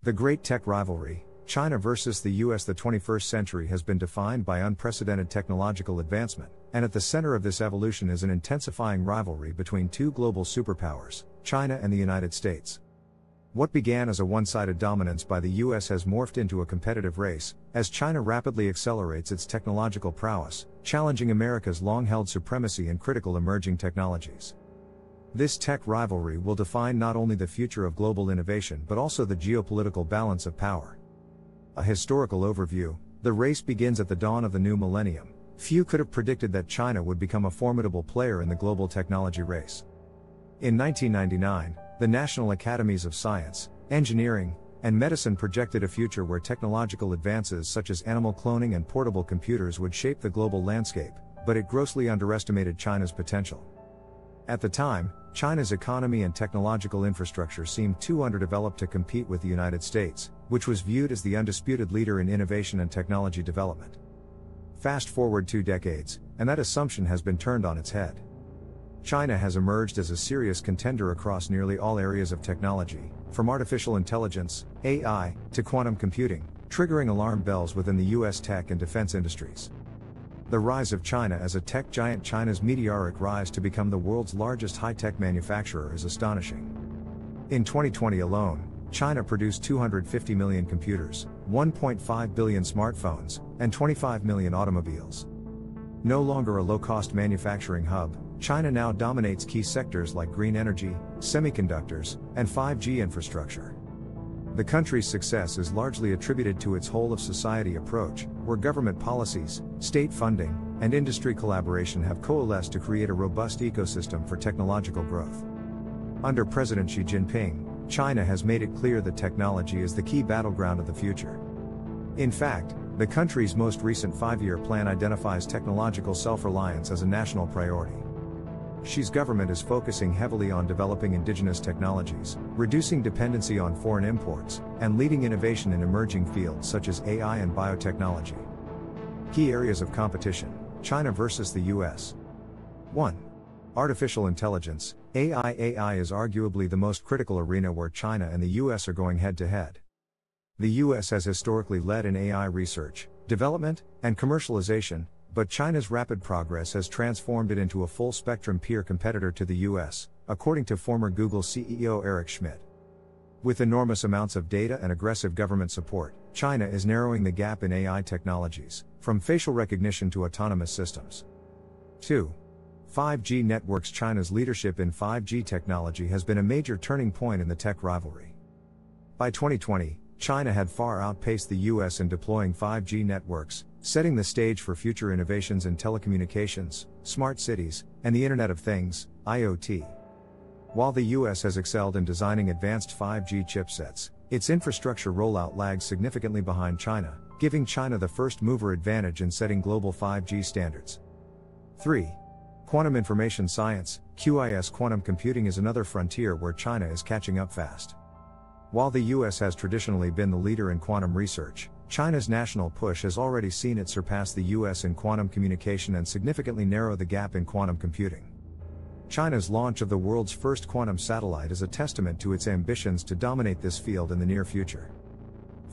The Great Tech Rivalry, China versus the US. The 21st century has been defined by unprecedented technological advancement, and at the center of this evolution is an intensifying rivalry between two global superpowers, China and the United States. What began as a one-sided dominance by the US has morphed into a competitive race, as China rapidly accelerates its technological prowess, challenging America's long-held supremacy in critical emerging technologies. This tech rivalry will define not only the future of global innovation but also the geopolitical balance of power. A historical overview: the race begins at the dawn of the new millennium. Few could have predicted that China would become a formidable player in the global technology race. In 1999, the National Academies of Science, Engineering, and Medicine projected a future where technological advances such as animal cloning and portable computers would shape the global landscape, but it grossly underestimated China's potential. At the time, China's economy and technological infrastructure seemed too underdeveloped to compete with the United States, which was viewed as the undisputed leader in innovation and technology development. Fast forward 2 decades, and that assumption has been turned on its head. China has emerged as a serious contender across nearly all areas of technology, from artificial intelligence, AI, to quantum computing, triggering alarm bells within the US tech and defense industries. The rise of China as a tech giant: China's meteoric rise to become the world's largest high-tech manufacturer is astonishing. In 2020 alone, China produced 250 million computers, 1.5 billion smartphones, and 25 million automobiles. No longer a low-cost manufacturing hub, China now dominates key sectors like green energy, semiconductors, and 5G infrastructure. The country's success is largely attributed to its whole-of-society approach, where government policies, state funding, and industry collaboration have coalesced to create a robust ecosystem for technological growth. Under President Xi Jinping, China has made it clear that technology is the key battleground of the future. In fact, the country's most recent 5-year plan identifies technological self-reliance as a national priority. Xi's government is focusing heavily on developing indigenous technologies, reducing dependency on foreign imports, and leading innovation in emerging fields such as AI and biotechnology. Key areas of competition: China versus the US. 1. Artificial intelligence, AI. AI is arguably the most critical arena where China and the US are going head-to-head. The US has historically led in AI research, development, and commercialization, but China's rapid progress has transformed it into a full-spectrum peer competitor to the US, according to former Google CEO Eric Schmidt. With enormous amounts of data and aggressive government support, China is narrowing the gap in AI technologies, from facial recognition to autonomous systems. 2. 5G networks. China's leadership in 5G technology has been a major turning point in the tech rivalry. By 2020, China had far outpaced the US in deploying 5G networks, setting the stage for future innovations in telecommunications, smart cities, and the Internet of Things, IoT. While the US has excelled in designing advanced 5G chipsets, its infrastructure rollout lags significantly behind China, giving China the first-mover advantage in setting global 5G standards. 3. Quantum information science, QIS. Quantum computing is another frontier where China is catching up fast. While the US has traditionally been the leader in quantum research, China's national push has already seen it surpass the US in quantum communication and significantly narrow the gap in quantum computing. China's launch of the world's first quantum satellite is a testament to its ambitions to dominate this field in the near future.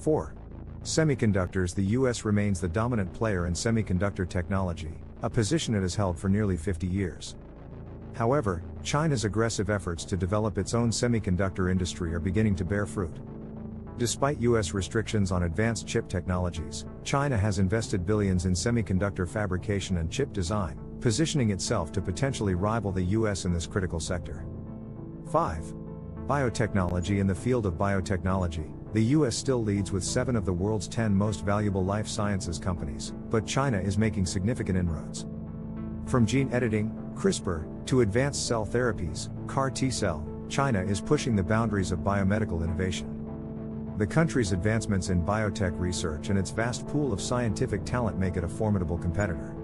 4. Semiconductors. The US remains the dominant player in semiconductor technology, a position it has held for nearly 50 years. However, China's aggressive efforts to develop its own semiconductor industry are beginning to bear fruit. Despite US restrictions on advanced chip technologies, China has invested billions in semiconductor fabrication and chip design, positioning itself to potentially rival the US in this critical sector. 5. Biotechnology. In the field of biotechnology, the US still leads with 7 of the world's 10 most valuable life sciences companies, but China is making significant inroads. From gene editing, CRISPR, to advanced cell therapies, CAR T-cell, China is pushing the boundaries of biomedical innovation. The country's advancements in biotech research and its vast pool of scientific talent make it a formidable competitor.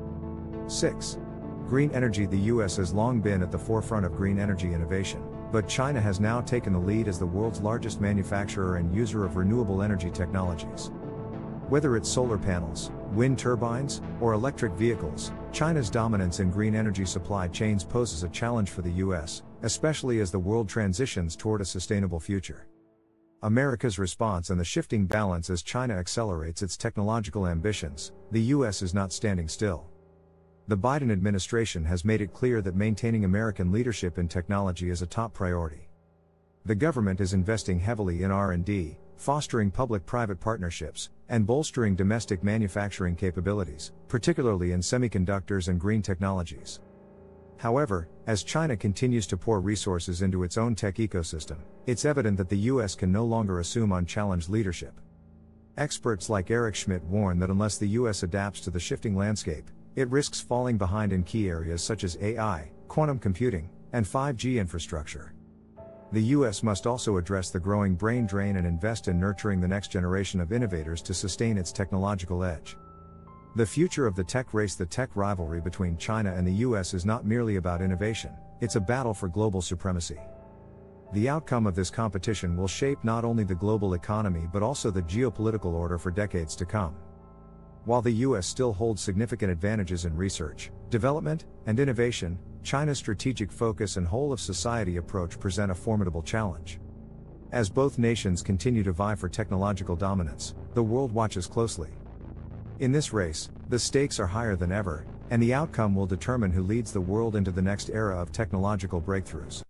6. Green energy. The US has long been at the forefront of green energy innovation, but China has now taken the lead as the world's largest manufacturer and user of renewable energy technologies. Whether it's solar panels, wind turbines, or electric vehicles, China's dominance in green energy supply chains poses a challenge for the US, especially as the world transitions toward a sustainable future. America's response and the shifting balance as China accelerates its technological ambitions, the US is not standing still. The Biden administration has made it clear that maintaining American leadership in technology is a top priority. The government is investing heavily in R&D, fostering public-private partnerships, and bolstering domestic manufacturing capabilities, particularly in semiconductors and green technologies. However, as China continues to pour resources into its own tech ecosystem, it's evident that the US can no longer assume unchallenged leadership. Experts like Eric Schmidt warn that unless the US adapts to the shifting landscape, it risks falling behind in key areas such as AI, quantum computing, and 5G infrastructure. The US must also address the growing brain drain and invest in nurturing the next generation of innovators to sustain its technological edge. The future of the tech race, the tech rivalry between China and the US, is not merely about innovation, it's a battle for global supremacy. The outcome of this competition will shape not only the global economy but also the geopolitical order for decades to come. While the US still holds significant advantages in research, development, and innovation, China's strategic focus and whole-of-society approach present a formidable challenge. As both nations continue to vie for technological dominance, the world watches closely. In this race, the stakes are higher than ever, and the outcome will determine who leads the world into the next era of technological breakthroughs.